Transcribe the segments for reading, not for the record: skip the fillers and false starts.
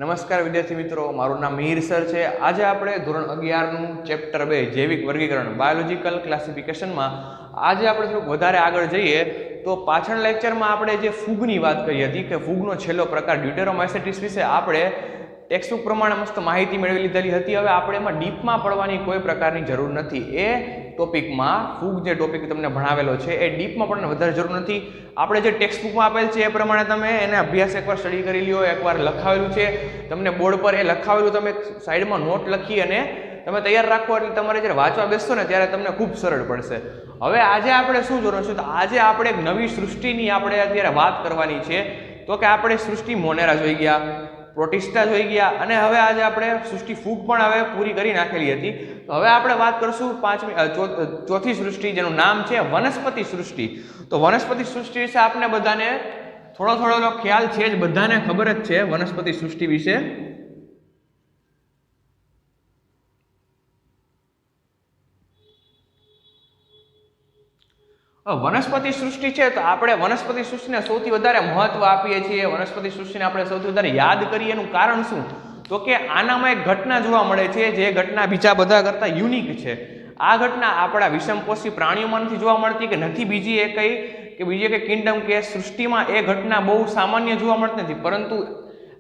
નમસ્કાર વિદ્યાર્થી મિત્રો, મારું નામ મિહિર સર છે। આજે આપણે ધોરણ 11 નું ચેપ્ટર 2 જૈવિક વર્ગીકરણ બાયોલોજીકલ ક્લાસિફિકેશનમાં આજે આપણે થોડુંક વધારે આગળ જઈએ તો પાછળ લેક્ચરમાં આપણે જે ફૂગની વાત કરી હતી કે ફૂગનો છેલ્લો પ્રકાર ડ્યુટેરોમાઇસેટિસ વિશે આપણે ટેક્સ્ટબુક પ્રમાણે મસ્ત માહિતી મેળવી લીધેલી હતી। હવે આપણે એમાં ડીપમાં પડવાની કોઈ પ્રકારની જરૂર નથી। એ ટોપિકમાં ફૂગ જે ટોપિક તમને ભણાવેલો છે એ ડીપમાં પડવાની વધારે જરૂર નથી। આપણે જે ટેક્સ્ટબુકમાં આપેલ છે એ પ્રમાણે તમે એને અભ્યાસ એકવાર સ્ટડી કરી લ્યો, એકવાર લખાવેલું છે તમને બોર્ડ પર, એ લખાવેલું તમે સાઈડમાં નોટ લખી અને તમે તૈયાર રાખો એટલે તમારે જ્યારે વાંચવા બેસશો ને ત્યારે તમને ખૂબ સરળ પડશે। હવે આજે આપણે શું જોવાનું છે, તો આજે આપણે એક નવી સૃષ્ટિની આપણે અત્યારે વાત કરવાની છે। તો કે આપણે સૃષ્ટિ મોનેરા જોઈ ગયા, પ્રોટિસ્ટા જોઈ ગયા અને હવે આજે આપણે સૃષ્ટિ ફૂગ પણ હવે પૂરી કરી નાખેલી હતી। તો હવે આપણે વાત કરશું ચોથી સૃષ્ટિ, જેનું નામ છે વનસ્પતિ સૃષ્ટિ। તો વનસ્પતિ સૃષ્ટિ વિશે આપણે બધાને થોડો ખ્યાલ છે જ, બધાને ખબર જ છે વનસ્પતિ સૃષ્ટિ વિશે। વનસ્પતિ સૃષ્ટિ છે તો આપણે વનસ્પતિ સૃષ્ટિને સૌથી વધારે મહત્વ આપીએ છીએ, વનસ્પતિ સૃષ્ટિને આપણે સૌથી વધારે યાદ કરીએ। એનું કારણ શું, તો કે આનામાં એક ઘટના જોવા મળે છે જે ઘટના બીજા બધા કરતા યુનિક છે। આ ઘટના આપણા વિષમપોષી પ્રાણીઓમાં નથી જોવા મળતી કે નથી બીજી એક કિંગડમ કે સૃષ્ટિમાં એ ઘટના બહુ સામાન્ય જોવા મળતી નથી, પરંતુ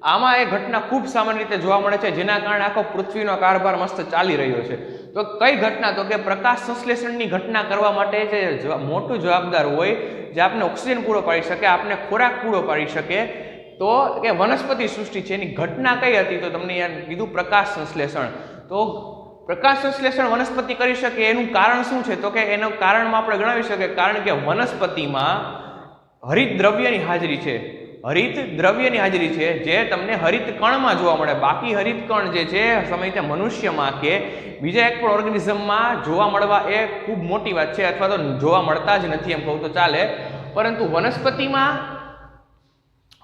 આમાં એ ઘટના ખૂબ સામાન્ય રીતે જોવા મળે છે, જેના કારણે આખો પૃથ્વીનો કારભાર મસ્ત ચાલી રહ્યો છે। તો કઈ ઘટના, તો કે પ્રકાશ સંશ્લેષણની ઘટના કરવા માટે જે મોટું જવાબદાર હોય, જે આપણે ઓક્સિજન પૂરો પાડી શકે, આપણે ખોરાક પૂરો પાડી શકે, તો કે વનસ્પતિ સૃષ્ટિ છે એની ઘટના કઈ હતી, તો તમને યાર કીધું પ્રકાશ સંશ્લેષણ। તો પ્રકાશ સંશ્લેષણ વનસ્પતિ કરી શકે એનું કારણ શું છે, તો કે એનું કારણમાં આપણે ગણાવી શકીએ, કારણ કે વનસ્પતિમાં હરિત દ્રવ્યની હાજરી છે। હરિત દ્રવ્યની હાજરી છે જે તમને હરિત કણમાં જોવા મળે। બાકી હરિત કણ જે છે સમય મનુષ્યમાં કે બીજા એક પણ ઓર્ગેનિઝમમાં જોવા મળવા એ ખૂબ મોટી વાત છે, અથવા તો જોવા મળતા જ નથી એમ કહું તો ચાલે। પરંતુ વનસ્પતિમાં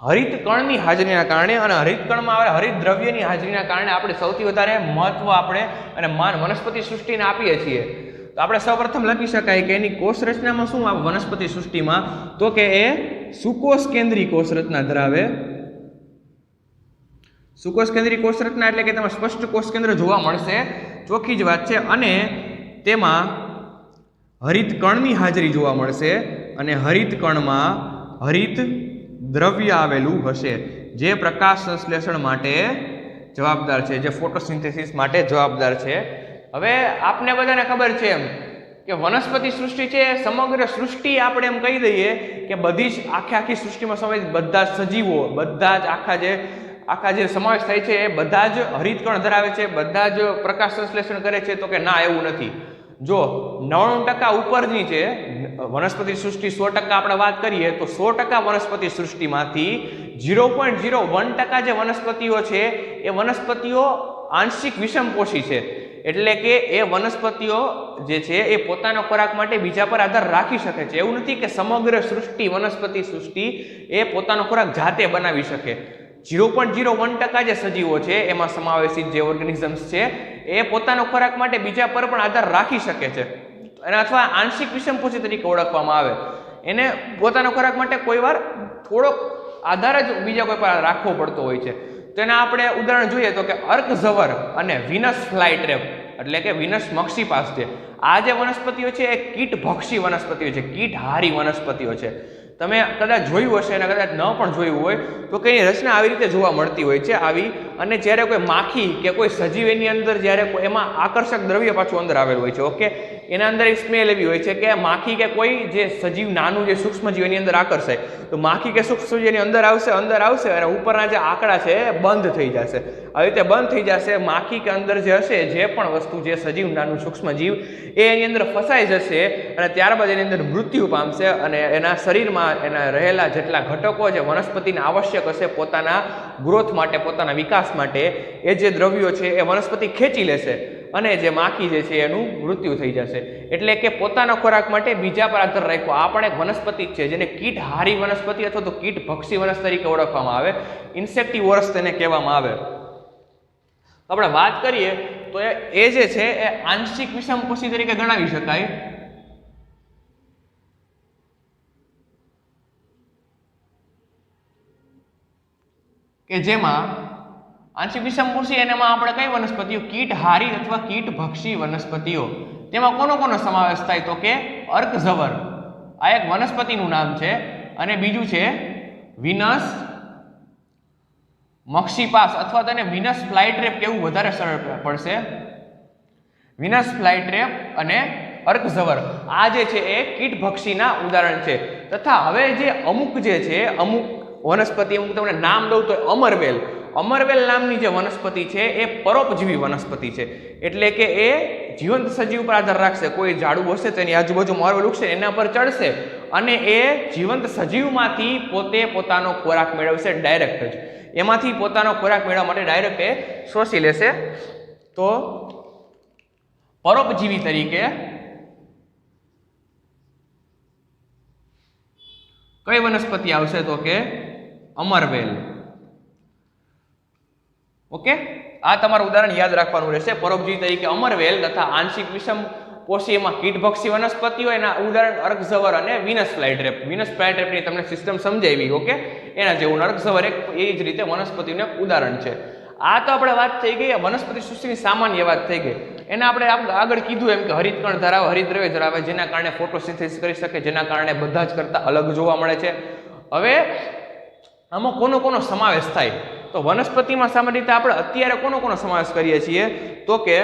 હરિત કણની હાજરીના કારણે અને હરિત કણમાં આવે હરિત દ્રવ્યની હાજરીના કારણે આપણે સૌથી વધારે મહત્વ આપણે અને માન વનસ્પતિ સૃષ્ટિને આપીએ છીએ। તો આપણે સૌપ્રથમ લખી શકાય કે એની કોષ રચનામાં શું આવે વનસ્પતિ સૃષ્ટિમાં, તો કે એ સુકોષ કેન્દ્રી કોષ રચના ધરાવે। સુકોષ કેન્દ્રી કોષ રચના એટલે કે તેમાં સ્પષ્ટ કોષ કેન્દ્ર જોવા મળશે, ચોખ્ખી જ વાત છે। અને તેમાં હરિત કણની હાજરી જોવા મળશે અને હરિત કણમાં હરિત દ્રવ્ય આવેલું હશે જે પ્રકાશ સંશ્લેષણ માટે જવાબદાર છે, જે ફોટોસિન્થેસિસ માટે જવાબદાર છે। હવે આપને બધાને ખબર છે એમ કે વનસ્પતિ સૃષ્ટિ છે સમગ્ર સૃષ્ટિ આપણે એમ કહી દઈએ કે બધી જ આખી સૃષ્ટિમાં સમાવેશ બધા જ સજીવો, બધા જ આખા જે સમાવેશ થાય છે એ બધા જ હરિતકણ ધરાવે છે, બધા જ પ્રકાશ સંશ્લેષણ કરે છે, તો કે ના, એવું નથી। જો 99% ઉપરની છે વનસ્પતિ સૃષ્ટિ, 100% આપણે વાત કરીએ તો 100% વનસ્પતિ સૃષ્ટિમાંથી 0.01% જે વનસ્પતિઓ છે એ વનસ્પતિઓ આંશિક વિષમપોષી છે, એટલે કે એ વનસ્પતિઓ જે છે એ પોતાનો ખોરાક માટે બીજા પર આધાર રાખી શકે છે। એવું નથી કે સમગ્ર સૃષ્ટિ વનસ્પતિ સૃષ્ટિ એ પોતાનો ખોરાક જાતે બનાવી શકે। 0.01% જે સજીવો છે એમાં સમાવેશિત જે ઓર્ગેનિઝમ્સ છે એ પોતાનો ખોરાક માટે બીજા પર પણ આધાર રાખી શકે છે, અને અથવા આંશિક વિષમપોષી તરીકે ઓળખવામાં આવે। એને પોતાનો ખોરાક માટે કોઈવાર થોડોક આધાર જ બીજા કોઈ પર રાખવો પડતો હોય છે। તો એના આપણે ઉદાહરણ જોઈએ તો કે અર્કઝવર અને વિનસ ફ્લાયટ્રેપ એટલે કે વિનસ મક્ષીપાસ છે, આ જે વનસ્પતિઓ છે એ કીટભક્ષી વનસ્પતિઓ છે, કીટહારી વનસ્પતિઓ છે। તમે કદાચ જોયું હશે અને કદાચ ન પણ જોયું હોય તો કે એની રચના આવી રીતે જોવા મળતી હોય છે આવી, અને જ્યારે કોઈ માખી કે કોઈ સજીવ એની અંદર જ્યારે એમાં આકર્ષક દ્રવ્ય પાછું અંદર આવેલું હોય છે, ઓકે, એના અંદર એક સ્મેલ એવી હોય છે કે માખી કે કોઈ જે સજીવ નાનું જે સૂક્ષ્મજીવ એની અંદર આકર્ષાય, તો માખી કે સૂક્ષ્મજીવ એની અંદર આવશે અને ઉપરના જે આંકડા છે એ બંધ થઈ જશે। આવી રીતે બંધ થઈ જશે, માખી કે અંદર જે હશે જે પણ વસ્તુ, જે સજીવ નાનું સૂક્ષ્મજીવ એ એની અંદર ફસાઈ જશે અને ત્યારબાદ એની અંદર મૃત્યુ પામશે, અને એના શરીરમાં એના રહેલા જેટલા ઘટકો જે વનસ્પતિને આવશ્યક હશે પોતાના ગ્રોથ માટે, પોતાના વિકાસ માટે, એ જે દ્રવ્યો છે એ વનસ્પતિ ખેંચી લેશે અને જે માખી જે છે એનું મૃત્યુ થઈ જશે। એટલે કે પોતાના ખોરાક માટે બીજા પર આધાર રાખ્યો। આ પણ એક વનસ્પતિ છે જેને કીટહારી વનસ્પતિ અથવા તો કીટભક્ષી વનસ્પતિ તરીકે ઓળખવામાં આવે, ઇન્સેક્ટિવોરસ તેને કહેવામાં આવે। આપણે વાત કરીએ તો એ જે છે એ આંશિક વિષમપોષી તરીકે ગણાવી શકાય। કે જેમાં આંશિક વિષમપોષી એનામાં આપણે કઈ વનસ્પતિઓ? કીટહારી અથવા કીટભક્ષી વનસ્પતિઓ. તેમાં કોનો સમાવેશ થાય? તો કે અર્કઝવર, આ એક વનસ્પતિનું નામ છે, અને બીજું છે વિનસ મક્ષીપાસ અથવા તેને વિનસ ફ્લાયટ્રેપ કેવું વધારે સરળ પડશે. વિનસ ફ્લાયટ્રેપ અને અર્કઝવર આ જે છે એ કીટભક્ષીના ઉદાહરણ છે. તથા હવે જે અમુક વનસ્પતિ હું તમને નામ દઉં તો અમરવેલ નામની જે વનસ્પતિ છે એ પરોપજીવી વનસ્પતિ છે, એટલે કે એ જીવંત સજીવ પર આધાર રાખશે. કોઈ ઝાડુ હશે તેની આજુબાજુ અમરવેલ ઉગશે, એના પર ચડશે અને એ જીવંત સજીવમાંથી પોતાનો ખોરાક મેળવશે ડાયરેક્ટ જ. એમાંથી પોતાનો ખોરાક મેળવવા માટે ડાયરેક્ટ એ શોષી લેશે. તો પરોપજીવી તરીકે કઈ વનસ્પતિ આવશે? તો કે અમરવેલ. ઓકે, આ તમારું ઉદાહરણ યાદ રાખવાનું રહેશે. પરોપજીવી તરીકે અમરવેલ તથા આંશિક વિષમપોષી એમાં કીટભક્ષી વનસ્પતિઓ, એના ઉદાહરણ અર્કઝવર અને વિનસ ફ્લાયટ્રેપ. વિનસ ફ્લાયટ્રેપની તમને સિસ્ટમ સમજાવી. ઓકે, એના જેવું અર્કઝવર એક એ જ રીતે વનસ્પતિનું એક ઉદાહરણ છે. આ તો આપણે વાત થઈ ગઈ વનસ્પતિ સૃષ્ટિની સામાન્ય વાત થઈ ગઈ. એના આપણે આગળ કીધું એમ કે હરિતકણ ધરાવે, હરિતદ્રવ્ય ધરાવે, જેના કારણે ફોટોસિન્થેસિસ કરી શકે, જેના કારણે બધા જ કરતા અલગ જોવા મળે છે. હવે આમાં કોનો સમાવેશ થાય? તો વનસ્પતિમાં સામાન્ય રીતે આપણે અત્યારે કોનો સમાવેશ કરીએ છીએ? તો કે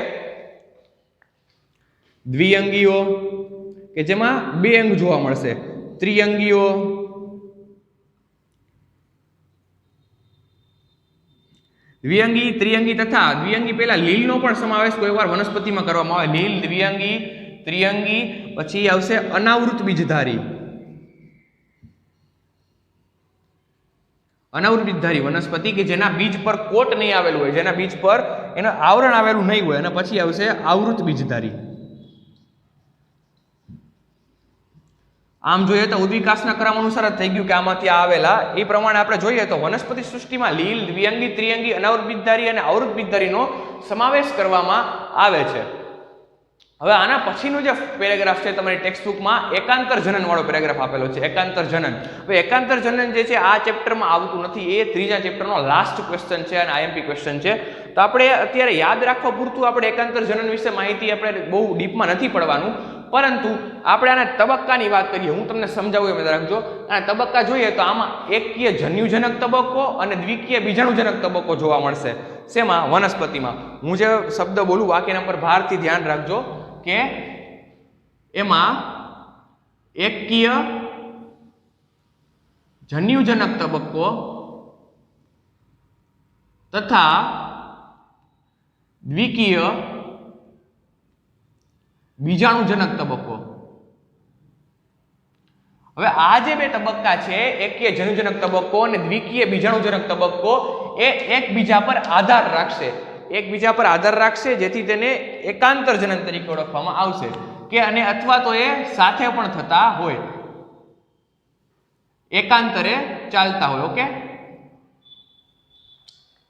દ્વિઅંગીઓ, કે જેમાં 2 અંગ જોવા મળશે, ત્રિઅંગીઓ, દ્વિઅંગી, ત્રિઅંગી તથા દ્વિઅંગી પહેલા લીલનો પણ સમાવેશ કોઈવાર વનસ્પતિમાં કરવામાં આવે. લીલ, દ્વિઅંગી, ત્રિઅંગી, પછી આવશે અનાવૃત બીજધારી. અનાવૃત બીજધારી વનસ્પતિ કે જેના બીજ પર કોટ નહીં આવેલું હોય, જેના બીજ પર એનું આવરણ આવેલું નહીં હોય, અને પછી આવશે આવૃત બીજધારી. આમ જોઈએ તો ઉદ્વિકાસના ક્રમ અનુસાર જ થઈ ગયું કે આમાંથી આવેલા એ પ્રમાણે આપણે જોઈએ તો વનસ્પતિ સૃષ્ટિમાં લીલ, દ્વિઅંગી, ત્રિઅંગી, અનાવૃત બીજધારી અને આવૃત બીજધારીનો સમાવેશ કરવામાં આવે છે. હવે આના પછીનું જે પેરેગ્રાફ છે તમારી ટેક્સ્ટબુકમાં એકાંતર જનન વાળો પેરેગ્રાફ આપેલો છે. એકાંતર જનન. હવે એકાંતર જનન જે છે આ ચેપ્ટરમાં આવતું નથી, એ 3જા ચેપ્ટરનો લાસ્ટ ક્વેશ્ચન છે અને આઈએમપી ક્વેશ્ચન છે. તો આપણે અત્યારે યાદ રાખવા પૂરતું આપણે એકાંતર જનન વિશે માહિતી આપણે બહુ ડીપમાં નથી પડવાનું, પરંતુ આપણે આના તબક્કાની વાત કરીએ. હું તમને સમજાવું એમ રાખજો. આના તબક્કા જોઈએ તો આમાં એકકીય જન્યુજનક તબક્કો અને દ્વિકીય બીજાણુજનક તબક્કો જોવા મળશે. શેમાં? વનસ્પતિમાં. હું જે શબ્દ બોલું વાક્યના પર ભારથી ધ્યાન રાખજો કે એમાં એકકીય જન્યુજનક તબક્કો તથા દ્વિકીય બીજાણુજનક તબક્કો. હવે આ જે 2 તબક્કા છે, એકકીય જન્યુજનક તબક્કો અને દ્વિકીય બીજાણુજનક તબક્કો, એ એકબીજા પર આધાર રાખશે, જેથી તેને એકાંતર જનન તરીકે ઓળખવામાં આવશે કે અને અથવા તો એ સાથે પણ થતા હોય, એકાંતરે ચાલતા હોય. ઓકે,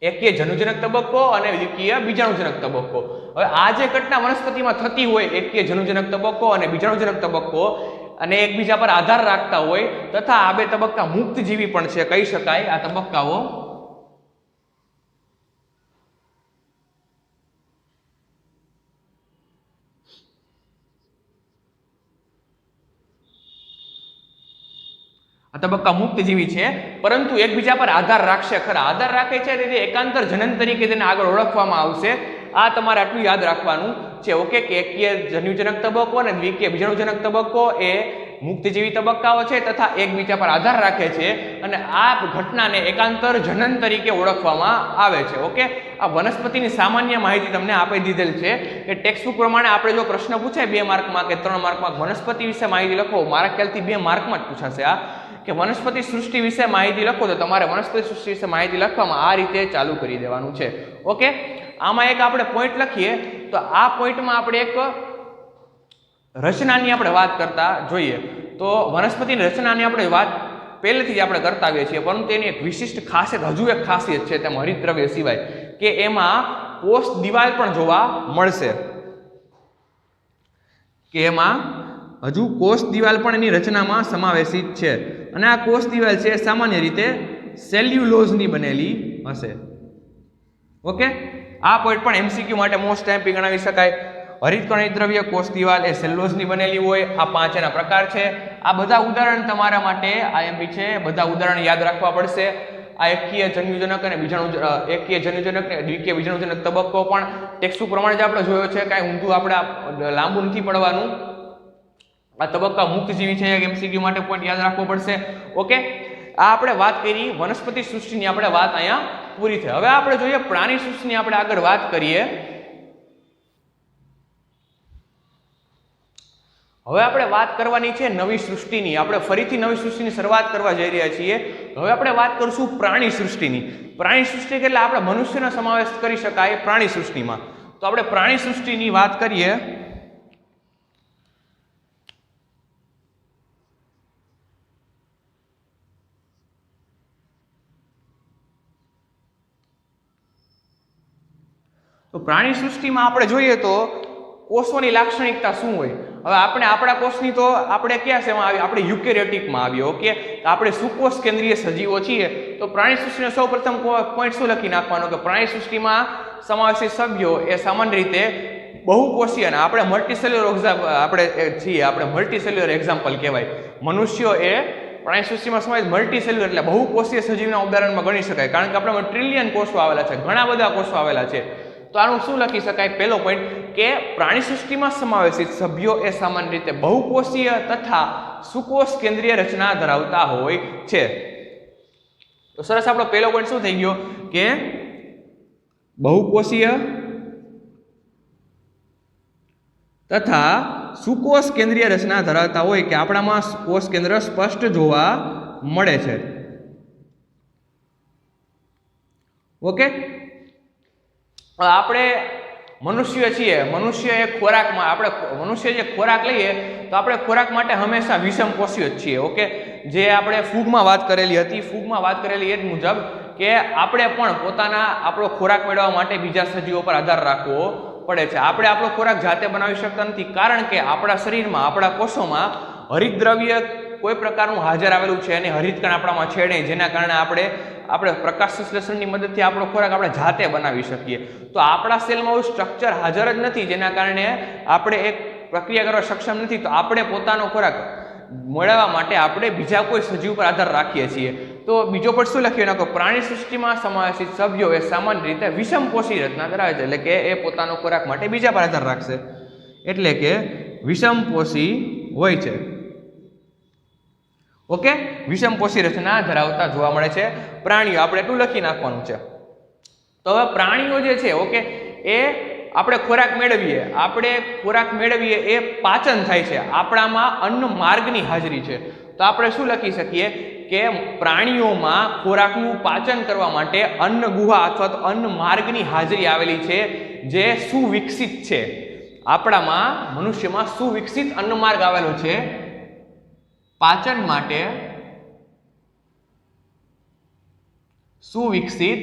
એકકીય જન્યુજનક તબક્કો અને દ્વિકીય બીજાણુજનક તબક્કો. હવે આ જે ઘટના વનસ્પતિમાં થતી હોય, એકકીય જન્યુજનક તબક્કો અને બીજાણુજનક તબક્કો, અને એકબીજા પર આધાર રાખતા હોય તથા આ 2 તબક્કા મુક્તજીવી પણ છે કહી શકાય. આ તબક્કાઓ મુક્તજીવી છે, પરંતુ એકબીજા પર આધાર રાખશે ખરા. આધાર રાખે છે તેથી એકાંતર જનન તરીકે તેને આગળ ઓળખવામાં આવશે. આ તમારે આટલું યાદ રાખવાનું છે. ઓકે, કે એકકીય જન્યુજનક તબક્કો અને દ્વિકીય બીજાણુજનક તબક્કો એ મુક્તજીવી તબક્કાઓ છે તથા એકબીજા પર આધાર રાખે છે, અને આ ઘટનાને એકાંતર જનન તરીકે ઓળખવામાં આવે છે. ઓકે, આ વનસ્પતિની સામાન્ય માહિતી તમને આપી દીધેલ છે કે ટેક્સ્ટબુક પ્રમાણે આપણે જો પ્રશ્ન પૂછાય 2 માર્કમાં કે 3 માર્કમાં વનસ્પતિ વિશે માહિતી લખો, મારા ખ્યાલથી 2 માર્કમાં જ પૂછાશે આ કે વનસ્પતિ સૃષ્ટિ વિશે માહિતી લખો, તો તમારે વનસ્પતિ સૃષ્ટિ વિશે માહિતી લખવામાં આ રીતે ચાલુ કરી દેવાનું છે. ઓકે, આમાં એક આપણે પોઈન્ટ લખીએ તો આ પોઈન્ટમાં આપણે એક રચનાની આપણે વાત કરતા જોઈએ. તો વનસ્પતિની રચનાની આપણે વાત પહેલેથી જ આપણે કરતા આવીએ છીએ, પરંતુ એની એક વિશિષ્ટ ખાસિયત, હજુ એક ખાસિયત છે તેમાં હરિતદ્રવ્ય સિવાય, કે એમાં કોષ દિવાલ પણ જોવા મળશે. કે એમાં હજુ કોષ દિવાલ પણ એની રચનામાં સમાવેશિત છે, અને આ કોષ દિવાલ છે સામાન્ય રીતે સેલ્યુલોઝની બનેલી હશે. ઓકે, આ પોઈન્ટ પણ એમસીક્યુ માટે મોસ્ટ ટાઈમ ગણાવી શકાય. હરિતકણિક દ્રવ્ય કોષ દિવાલ એ સેલ્યુલોઝની બનેલી હોય. આ 5 એના પ્રકાર છે. આ બધા ઉદાહરણ તમારા માટે આઈએમપી છે. બધા ઉદાહરણ યાદ રાખવા પડશે. આ એકકીય જન્યુજનક અને એકકીય જન્યુજનક ને દ્વિકીય બીજાણુજનક તબક્કો પણ ટેક્સ્ટ પ્રમાણે જ આપણે જોયો છે. કાંઈ ઊંધું આપણે લાંબુ નથી પડવાનું. આ તબક્કા મુક્તજીવી છે. એમસીક્યુ માટે પોઈન્ટ યાદ રાખવો પડશે. ઓકે, આ આપણે વાત કરી વનસ્પતિ સૃષ્ટિની. આપણે વાત અહીંયા પૂરી થઈ. હવે આપણે જોઈએ પ્રાણી સૃષ્ટિની. આપણે આગળ વાત કરીએ. હવે આપણે વાત કરવાની છે નવી સૃષ્ટિની. આપણે ફરીથી નવી સૃષ્ટિની શરૂઆત કરવા જઈ રહ્યા છીએ. હવે આપણે વાત કરશું પ્રાણી સૃષ્ટિની. પ્રાણી સૃષ્ટિ એટલે આપણે મનુષ્યનો સમાવેશ કરી શકાય પ્રાણી સૃષ્ટિમાં. તો આપણે પ્રાણી સૃષ્ટિની વાત કરીએ. તો પ્રાણી સૃષ્ટિમાં આપણે જોઈએ તો કોષોની લાક્ષણિકતા શું હોય. હવે આપણે આપણા કોષની તો આપણે ક્યાં શેમાં આવી? આપણે યુકેરિયોટિકમાં આવીએ. ઓકે, તો આપણે સુકોષ કેન્દ્રીય સજીવો છીએ. તો પ્રાણી સૃષ્ટિનો સૌપ્રથમ પોઈન્ટ શું લખી નાખવાનો કે પ્રાણી સૃષ્ટિમાં સમાવેશી સભ્યો એ સામાન્ય રીતે બહુકોષીય અને આપણે મલ્ટીસેલ્યુલર આપણે મલ્ટીસેલ્યુલર એક્ઝામ્પલ કહેવાય. મનુષ્યો એ પ્રાણી સૃષ્ટિમાં સમાવેશ મલ્ટીસેલ્યુલર એટલે બહુકોષીય સજીવના ઉદાહરણમાં ગણી શકાય. કારણ કે આપણામાં ટ્રિલિયન કોષો આવેલા છે, ઘણા બધા કોષો આવેલા છે. તો આનું શું લખી શકાય? પહેલો પોઈન્ટ કે પ્રાણી સૃષ્ટિમાં સમાવેશિત સભ્યો એ સામાન્ય રીતે બહુકોષીય તથા સુકોષ કેન્દ્રીય રચના ધરાવતા હોય છે. તો સરસ, આપણો પહેલો પોઈન્ટ શું થઈ ગયો કે બહુકોષીય તથા સુકોષ કેન્દ્રીય રચના ધરાવતા હોય કે આપણામાં કોષ કેન્દ્ર સ્પષ્ટ જોવા મળે છે. ઓકે, આપણે મનુષ્ય છીએ. મનુષ્ય એ ખોરાકમાં આપણે મનુષ્ય જે ખોરાક લઈએ તો આપણે ખોરાક માટે હંમેશા વિષમકોષીય જ છીએ. ઓકે, જે આપણે ફૂગમાં વાત કરેલી હતી, ફૂગમાં વાત કરેલી એ જ મુજબ કે આપણે પણ પોતાના આપણો ખોરાક મેળવવા માટે બીજા સજીવો પર આધાર રાખવો પડે છે. આપણે આપણો ખોરાક જાતે બનાવી શકતા નથી, કારણ કે આપણા શરીરમાં, આપણા કોષોમાં હરિતદ્રવ્ય કોઈ પ્રકારનું હાજર આવેલું છે અને હરિતકણ આપણામાં છે નહીં, જેના કારણે આપણે પ્રકાશ સંશ્લેષણની મદદથી આપણો ખોરાક આપણે જાતે બનાવી શકીએ. તો આપણા સેલમાં એવું સ્ટ્રક્ચર હાજર જ નથી, જેના કારણે આપણે એક પ્રક્રિયા કરવા સક્ષમ નથી. તો આપણે પોતાનો ખોરાક મેળવવા માટે આપણે બીજા કોઈ સજીવ પર આધાર રાખીએ છીએ. તો બીજો પણ શું લખ્યું કે પ્રાણી સૃષ્ટિમાં સમાવેશિત સભ્યો એ સામાન્ય રીતે વિષમકોષી રચના ધરાવે છે. એટલે કે એ પોતાનો ખોરાક માટે બીજા પર આધાર રાખશે, એટલે કે વિષમકોષી હોય છે. ઓકે, વિષમકોષી રચના ધરાવતા જોવા મળે છે પ્રાણીઓ. આપણે એટલું લખી નાખવાનું છે. તો હવે પ્રાણીઓ જે છે, ઓકે, એ આપણે ખોરાક મેળવીએ એ પાચન થાય છે. આપણામાં અન્ન માર્ગની હાજરી છે. તો આપણે શું લખી શકીએ કે પ્રાણીઓમાં ખોરાકનું પાચન કરવા માટે અન્ન ગુહા અથવા તો અન્ન માર્ગની હાજરી આવેલી છે, જે સુવિકસિત છે. આપણામાં મનુષ્યમાં સુવિકસિત અન્ન માર્ગ આવેલો છે પાચન માટે. સુવિકસિત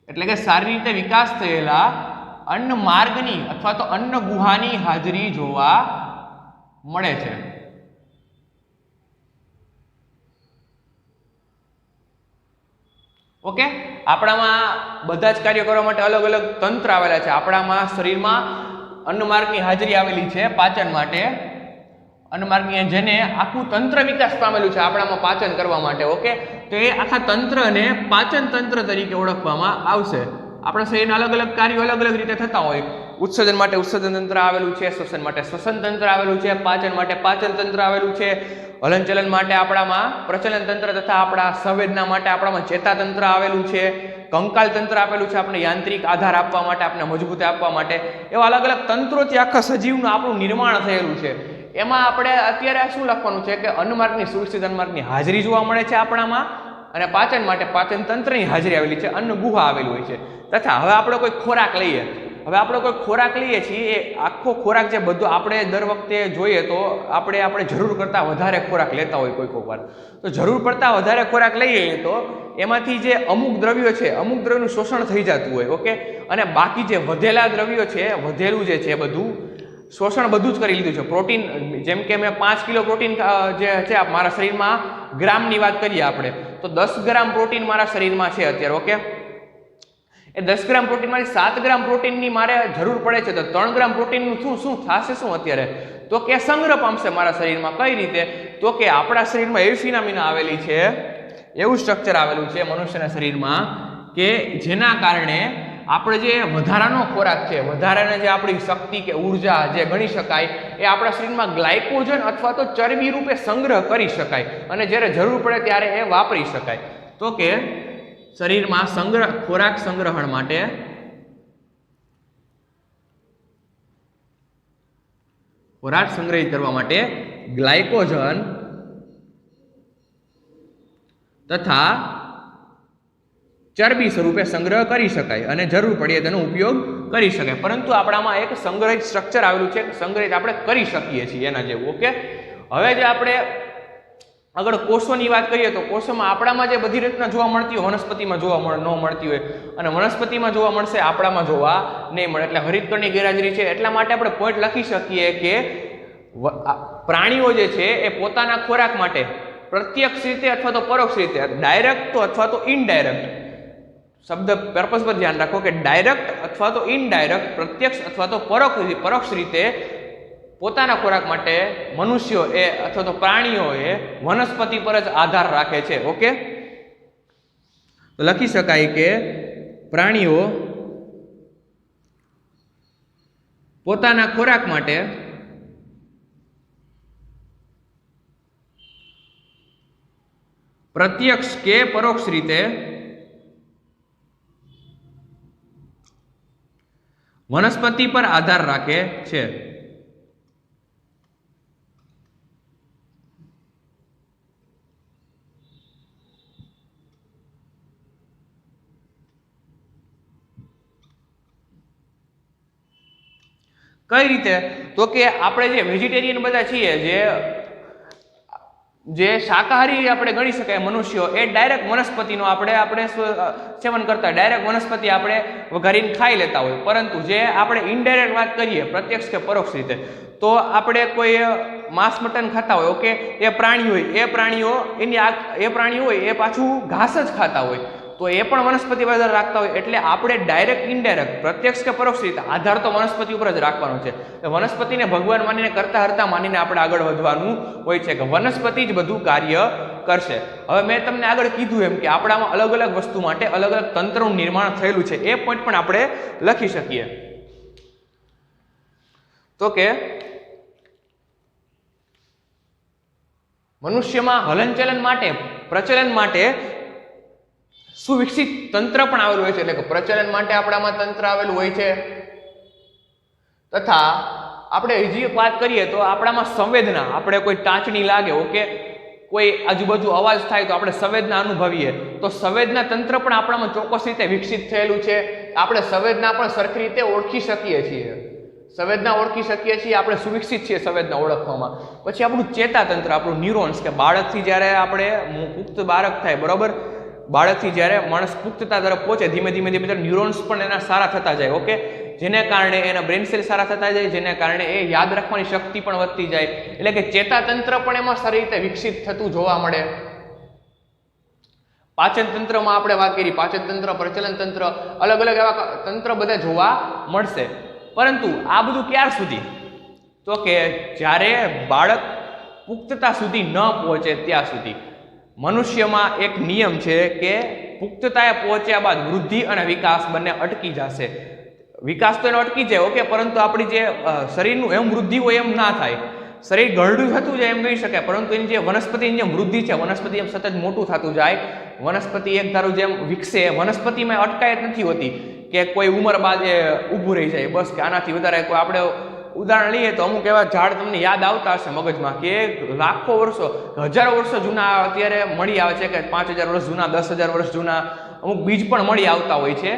એટલે કે સારી રીતે વિકાસ થયેલા અન્ન માર્ગની અથવા તો અન્ન ગુહાની હાજરી જોવા મળે છે. ઓકે, આપણામાં બધા જ કાર્યો કરવા માટે અલગ અલગ તંત્ર આવેલા છે. આપણામાં શરીરમાં અન્ન માર્ગની હાજરી આવેલી છે પાચન માટે. અન્નમાર્ગની જેને આખું તંત્ર વિકાસ પામેલું છે આપણામાં પાચન કરવા માટે. ઓકે, તો એ આખા તંત્રને પાચન તંત્ર તરીકે ઓળખવામાં આવશે. આપણા શરીરના અલગ અલગ કાર્યો અલગ અલગ રીતે થતા હોય. ઉત્સર્જન માટે ઉત્સર્જન તંત્ર આવેલું છે, શ્વસન માટે શ્વસન તંત્ર આવેલું છે, પાચન માટે પાચન તંત્ર આવેલું છે, હલનચલન માટે આપણામાં પ્રચલન તંત્ર તથા આપણા સંવેદના માટે આપણામાં ચેતાતંત્ર આવેલું છે, કંકાલ તંત્ર આપેલું છે આપણે યાંત્રિક આધાર આપવા માટે, આપણે મજબૂતી આપવા માટે. એવા અલગ અલગ તંત્રોથી આખા સજીવનું આપણું નિર્માણ થયેલું છે. એમાં આપણે અત્યારે શું લખવાનું છે કે અન્નમાર્ગની સુવિકસિત અન્નમાર્ગની હાજરી જોવા મળે છે આપણામાં, અને પાચન માટે પાચન તંત્રની હાજરી આવેલી છે, અન્ન ગુહા આવેલી હોય છે. તથા હવે આપણે કોઈ ખોરાક લઈએ, છીએ, એ આખો ખોરાક જે બધો આપણે દર વખતે જોઈએ તો આપણે જરૂર કરતાં વધારે ખોરાક લેતા હોય કોઈક વાર. તો જરૂર પડતા વધારે ખોરાક લઈએ તો એમાંથી જે અમુક દ્રવ્યો છે, અમુક દ્રવ્યનું શોષણ થઈ જતું હોય. ઓકે, અને બાકી જે વધેલા દ્રવ્યો છે, વધેલું જે છે બધું શોષણ બધું જ કરી લીધું છે. પ્રોટીન, જેમ કે મેં 5 કિલો પ્રોટીન જે છે મારા શરીરમાં, ગ્રામની વાત કરીએ આપણે તો 10 ગ્રામ પ્રોટીન મારા શરીરમાં છે અત્યારે. ઓકે, એ 10 ગ્રામ પ્રોટીનમાંથી 7 ગ્રામ પ્રોટીનની મારે જરૂર પડે છે, તો 3 ગ્રામ પ્રોટીનનું શું થશે શું અત્યારે? તો કે સંગ્રહ પામશે મારા શરીરમાં. કઈ રીતે? તો કે આપણા શરીરમાં એવી ફિનામિના આવેલી છે, એવું સ્ટ્રક્ચર આવેલું છે મનુષ્યના શરીરમાં કે જેના કારણે આપણે જે વધારાનો ખોરાક છે, વધારાને જે આપણી શક્તિ કે ઉર્જા જે ગણી શકાય એ આપણા શરીરમાં ગ્લાયકોજન અથવા તો ચરબી રૂપે સંગ્રહ કરી શકાય અને જ્યારે જરૂર પડે ત્યારે એ વાપરી શકાય. તો કે શરીરમાં ખોરાક સંગ્રહણ માટે ખોરાક સંગ્રહિત કરવા માટે ગ્લાયકોજન તથા ચરબી સ્વરૂપે સંગ્રહ કરી શકાય અને જરૂર પડે તેનો ઉપયોગ કરી શકાય. પરંતુ આપણામાં એક સંગ્રહિત સ્ટ્રક્ચર આવેલું છે, સંગ્રહિત આપણે કરી શકીએ છીએ એના જેવું. ઓકે, હવે જે આપણે આગળ કોષોની વાત કરીએ તો કોષોમાં આપણામાં જે બધી રીતના જોવા મળતી હોય વનસ્પતિમાં જોવા ન મળતી હોય અને વનસ્પતિમાં જોવા મળશે, આપણામાં જોવા નહીં મળે. એટલે હરિતકણની ગેરહાજરી છે. એટલા માટે આપણે પોઈન્ટ લખી શકીએ કે પ્રાણીઓ જે છે એ પોતાના ખોરાક માટે પ્રત્યક્ષ રીતે અથવા તો પરોક્ષ રીતે, ડાયરેક્ટ અથવા તો ઇનડાયરેક્ટ, શબ્દ પર્પઝ પર ધ્યાન રાખો કે ડાયરેક્ટ અથવા તો ઇનડાયરેક્ટ, પ્રત્યક્ષ અથવા તો પરોક્ષ રીતે પોતાના ખોરાક માટે મનુષ્યો એ અથવા તો પ્રાણીઓ એ વનસ્પતિ પર જ આધાર રાખે છે. ઓકે, તો લખી શકાય કે પ્રાણીઓ પોતાના ખોરાક માટે પ્રત્યક્ષ કે પરોક્ષ રીતે વનસ્પતિ પર આધાર રાખે છે. કઈ રીતે? તો કે આપણે જે વેજીટેરિયન બધા છીએ, જે શાકાહારી આપણે ગણી શકાય મનુષ્યો, એ ડાયરેક્ટ વનસ્પતિનો આપણે સેવન કરતા, ડાયરેક્ટ વનસ્પતિ આપણે વઘારીને ખાઈ લેતા હોય. પરંતુ જે આપણે ઇનડાયરેક્ટ વાત કરીએ, પ્રત્યક્ષ કે પરોક્ષ રીતે, તો આપણે કોઈ માંસ મટન ખાતા હોય, ઓકે, એ પ્રાણી હોય, એ પ્રાણીઓ હોય એ પાછું ઘાસ જ ખાતા હોય, તો એ પણ વનસ્પતિ પર આધાર રાખતા હોય. એટલે આપણે ડાયરેક્ટ ઇનડાયરેક્ટ, પ્રત્યક્ષ કે પરોક્ષ રીતે આધાર તો વનસ્પતિ ઉપર જ રાખવાનો છે. વનસ્પતિને ભગવાન માનીને, કરતા હરતા માનીને આપણે આગળ વધવાનું હોય છે કે વનસ્પતિ જ બધું કાર્ય કરશે. હવે મેં તમને આગળ કીધું એમ કે આપણામાં અલગ અલગ વસ્તુ માટે અલગ અલગ તંત્રનું નિર્માણ થયેલું છે. એ પોઈન્ટ પણ આપણે લખી શકીએ. તો કે મનુષ્યમાં હલનચલન માટે, પ્રચલન માટે સુવિકસિત તંત્ર પણ આવેલું હોય છે. એટલે કે પ્રચલન માટે આપણામાં તંત્ર આવેલું હોય છે. તથા આપણે હજી એક વાત કરીએ તો આપણામાં સંવેદના, આપણે કોઈ ટાંચણી લાગે, ઓકે, કોઈ આજુબાજુ અવાજ થાય તો આપણે સંવેદના અનુભવીએ, તો સંવેદના તંત્ર પણ આપણામાં ચોક્કસ રીતે વિકસિત થયેલું છે. આપણે સંવેદના પણ સરખી રીતે ઓળખી શકીએ છીએ. આપણે સુવિકસિત છીએ સંવેદના ઓળખવામાં. પછી આપણું ચેતાતંત્ર, આપણું ન્યુરોન્સ, કે બાળકથી જ્યારે આપણે પુખ્ત બાળક થાય, બરોબર, બાળકથી જ્યારે માણસ પુખ્તતા તરફ પહોંચે, ધીમે ધીમે ન્યુરોન્સ પણ એના સારા થતા જાય, ઓકે, જેને કારણે એના બ્રેન સેલ સારા થતા જાય, જેને કારણે એ યાદ રાખવાની શક્તિ પણ વધતી જાય. એટલે કે ચેતાતંત્ર પણ એમાં સારી રીતે વિકસિત થતું જોવા મળે. પાચન તંત્રમાં આપણે વાત કરી, પાચન તંત્ર, પ્રચલન તંત્ર, અલગ અલગ એવા તંત્ર બધા જોવા મળશે. પરંતુ આ બધું ક્યાર સુધી? તો કે જ્યારે બાળક પુખ્તતા સુધી ન પહોંચે ત્યાં સુધી. મનુષ્યમાં એક નિયમ છે કે પુખ્તતાએ પહોંચ્યા બાદ વૃદ્ધિ અને વિકાસ બંને અટકી જશે. વિકાસ તો એનો અટકી જાય, ઓકે, પરંતુ આપણી જે શરીરનું એમ વૃદ્ધિ હોય એમ ના થાય. શરીર ગરડું થતું જાય એમ કહી શકાય, પરંતુ એની જે વનસ્પતિની જેમ વૃદ્ધિ છે, વનસ્પતિ એમ સતત મોટું થતું જાય, વનસ્પતિ એક ધારું જેમ વિકસે, વનસ્પતિમાં અટકાયત નથી હોતી કે કોઈ ઉંમર બાદ એ ઊભું રહી જાય, બસ કે આનાથી વધારે. કોઈ આપણે ઉદાહરણ લઈએ તો અમુક એવા ઝાડ તમને યાદ આવતા હશે મગજમાં કે લાખો વર્ષો, હજારો વર્ષો જૂના અત્યારે મળી આવે છે, કે 5000 વર્ષ જૂના, 10,000 વર્ષ જૂના અમુક બીજ પણ મળી આવતા હોય છે.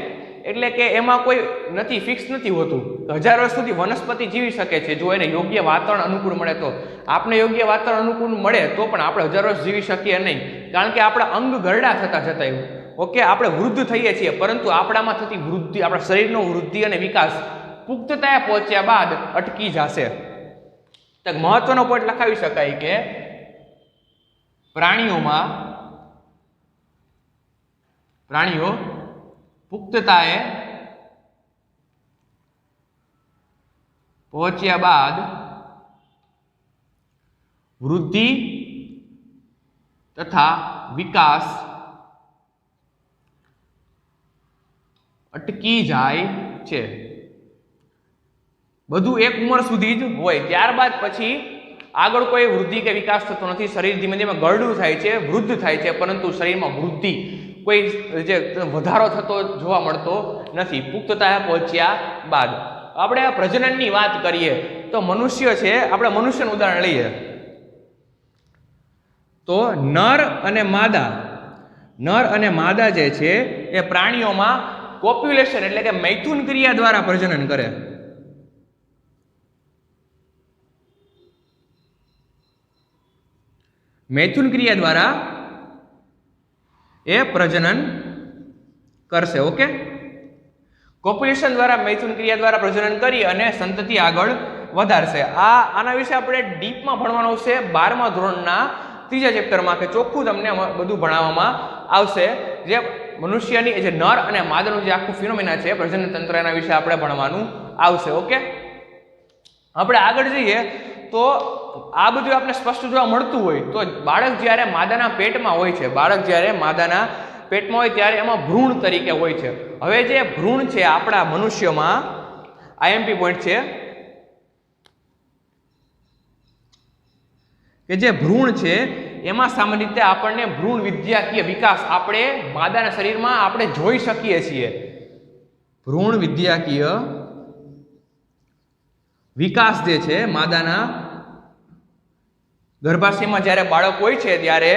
એટલે કે એમાં કોઈ નથી, ફિક્સ નથી હોતું. 1000 વર્ષ સુધી વનસ્પતિ જીવી શકે છે જો એને યોગ્ય વાતાવરણ અનુકૂળ મળે તો. આપણે યોગ્ય વાતાવરણ અનુકૂળ મળે તો પણ આપણે 1000 વર્ષ જીવી શકીએ નહીં, કારણ કે આપણા અંગ ગરડા થતા જતા એવું, ઓકે, આપણે વૃદ્ધ થઈએ છીએ, પરંતુ આપણામાં થતી વૃદ્ધિ, આપણા શરીરનો વૃદ્ધિ અને વિકાસ પુખ્તતાએ પહોંચ્યા બાદ અટકી જશે. તો મહત્વનો પોઈન્ટ લખાવી શકાય કે પ્રાણીઓ પુખ્તતાએ પહોંચ્યા બાદ વૃદ્ધિ તથા વિકાસ અટકી જાય છે. બધું એક ઉંમર સુધી જ હોય, ત્યારબાદ પછી આગળ કોઈ વૃદ્ધિ કે વિકાસ થતો નથી. શરીર ધીમે ધીમે ગરડું થાય છે, વૃદ્ધ થાય છે, પરંતુ શરીરમાં વૃદ્ધિ કોઈ જે વધારો થતો જોવા મળતો નથી પુખ્તતા પહોંચ્યા બાદ. આપણે આ પ્રજનનની વાત કરીએ તો મનુષ્ય છે, આપણે મનુષ્યનું ઉદાહરણ લઈએ તો નર અને માદા જે છે એ પ્રાણીઓમાં કોપ્યુલેશન એટલે કે મૈથુન ક્રિયા દ્વારા પ્રજનન કરે. મૈથુન ક્રિયા દ્વારા એ પ્રજનન કરશે. ઓકે, કોપ્યુલેશન દ્વારા મૈથુન ક્રિયા દ્વારા પ્રજનન કરી અને સંતતિ આગળ વધારશે. આના વિશે આપણે ડીપમાં ભણવાનું છે 12મા ધોરણના 3જા ચેપ્ટરમાં, કે ચોખ્ખું તમને બધું ભણાવવામાં આવશે. જે મનુષ્યની જે નર અને માદાનું જે આખું ફિનોમિના છે પ્રજનન તંત્ર, એના વિશે આપણે ભણવાનું આવશે. ઓકે, આપણે આગળ જઈએ તો આ બધું આપણે સ્પષ્ટ જોવા મળતું હોય તો બાળક જ્યારે માદાના પેટમાં હોય છે, ત્યારે એમાં ભ્રૂણ તરીકે હોય છે. હવે જે ભ્રૂણ છે આપણા મનુષ્યમાં, આઈએમપી પોઈન્ટ છે કે જે ભ્રૂણ છે એમાં સામાન્ય રીતે આપણને ભ્રૂણ વિદ્યાકીય વિકાસ આપણે માદાના શરીરમાં આપણે જોઈ શકીએ છીએ. ભ્રૂણ વિદ્યાકીય વિકાસ જે છે માદાના ગર્ભાશયમાં જ્યારે બાળક હોય છે ત્યારે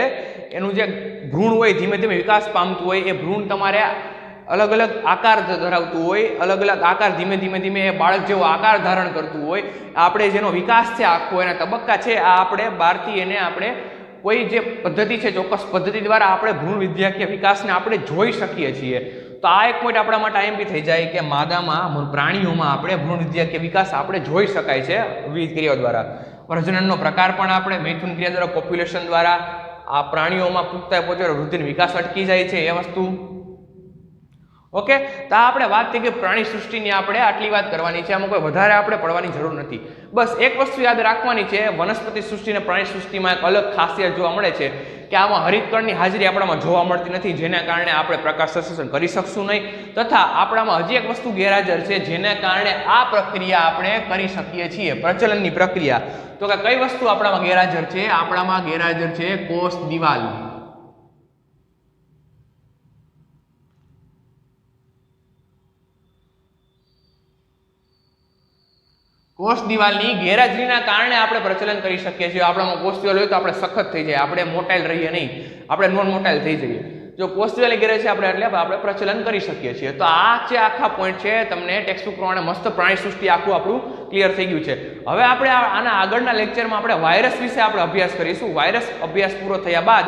એનું જે ભ્રૂણ હોય ધીમે ધીમે વિકાસ પામતું હોય. એ ભ્રૂણ તમારે અલગ અલગ આકાર ધરાવતું હોય, અલગ અલગ આકાર ધીમે ધીમે એ બાળક જેવો આકાર ધારણ કરતું હોય. આપણે જેનો વિકાસ છે આખો એના તબક્કા છે, આ આપણે બહારથી એને આપણે કોઈ જે પદ્ધતિ છે ચોક્કસ પદ્ધતિ દ્વારા આપણે ભ્રૂણ વિદ્યાકીય વિકાસને આપણે જોઈ શકીએ છીએ. તો આ એક પોઈન્ટ આપણા માટે આઈએમપી થઈ જાય કે માદામાં પ્રાણીઓમાં આપણે ભ્રૂણ વિદ્યાકીય વિકાસ આપણે જોઈ શકાય છે વિવિધ ક્રિયાઓ દ્વારા. પ્રજનનનો પ્રકાર પણ આપણે મૈથુન ક્રિયા દ્વારા, કોપ્યુલેશન દ્વારા આ પ્રાણીઓમાં પુખ્તતા પહોંચે વૃદ્ધિનો વિકાસ અટકી જાય છે એ વસ્તુ. ઓકે, તો આપણે વાત થઈ કે પ્રાણી સૃષ્ટિની આપણે આટલી વાત કરવાની છે, આમાં કોઈ વધારે આપણે પડવાની જરૂર નથી. બસ એક વસ્તુ યાદ રાખવાની છે, વનસ્પતિ સૃષ્ટિ અને પ્રાણી સૃષ્ટિમાં એક અલગ ખાસિયત જોવા મળે છે કે આમાં હરિતકણની હાજરી આપણામાં જોવા મળતી નથી, જેના કારણે આપણે પ્રકાશ સંશ્લેષણ કરી શકશું નહીં. તથા આપણામાં હજી એક વસ્તુ ગેરહાજર છે જેના કારણે આ પ્રક્રિયા આપણે કરી શકીએ છીએ, પ્રચલનની પ્રક્રિયા. તો કે કઈ વસ્તુ આપણામાં ગેરહાજર છે? આપણામાં ગેરહાજર છે કોષ દિવાલ. કોષ દિવાલની ગેરહાજરીના કારણે આપણે પ્રચલન કરી શકીએ છીએ. આપણામાં કોષ દિવાલ હોય તો આપણે સખત થઈ જાય, આપણે મોટાઇલ રહીએ નહીં, આપણે નોન મોટાઇલ થઈ જઈએ. જો કોષ દિવાલની ગેરહાજરી છે આપણે એટલે આપણે પ્રચલન કરી શકીએ છીએ. તો આ જે આખા પોઈન્ટ છે તમને ટેક્સ્ટબુક પ્રમાણે મસ્ત પ્રાણી સૃષ્ટિ આખું આપણું ક્લિયર થઈ ગયું છે. હવે આપણે આના આગળના લેક્ચરમાં આપણે વાયરસ વિશે આપણે અભ્યાસ કરીશું. વાયરસ અભ્યાસ પૂરો થયા બાદ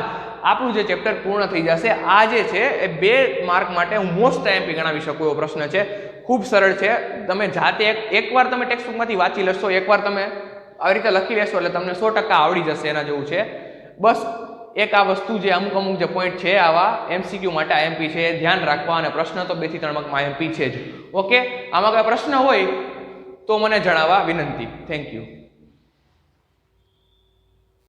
આપણું જે ચેપ્ટર પૂર્ણ થઈ જશે. આ જે છે એ 2 માર્ક માટે હું મોસ્ટ આઈએમપી ગણાવી શકું એવો પ્રશ્ન છે. ખૂબ સરળ છે, તમે જાતે એકવાર તમે ટેક્સ્ટબુકમાંથી વાંચી લેશો, એકવાર તમે આવી રીતે લખી લેશો એટલે તમને 100% આવડી જશે, એના જેવું છે. બસ એક આ વસ્તુ જે અમુક જે પોઈન્ટ છે આવા એમસીક્યુ માટે આઈએમપી છે, ધ્યાન રાખવા. અને પ્રશ્ન તો 2 થી 3 માર્કમાં આઈએમપી છે જ. ઓકે, આમાં કોઈ પ્રશ્ન હોય તો મને જણાવવા વિનંતી. Thank you.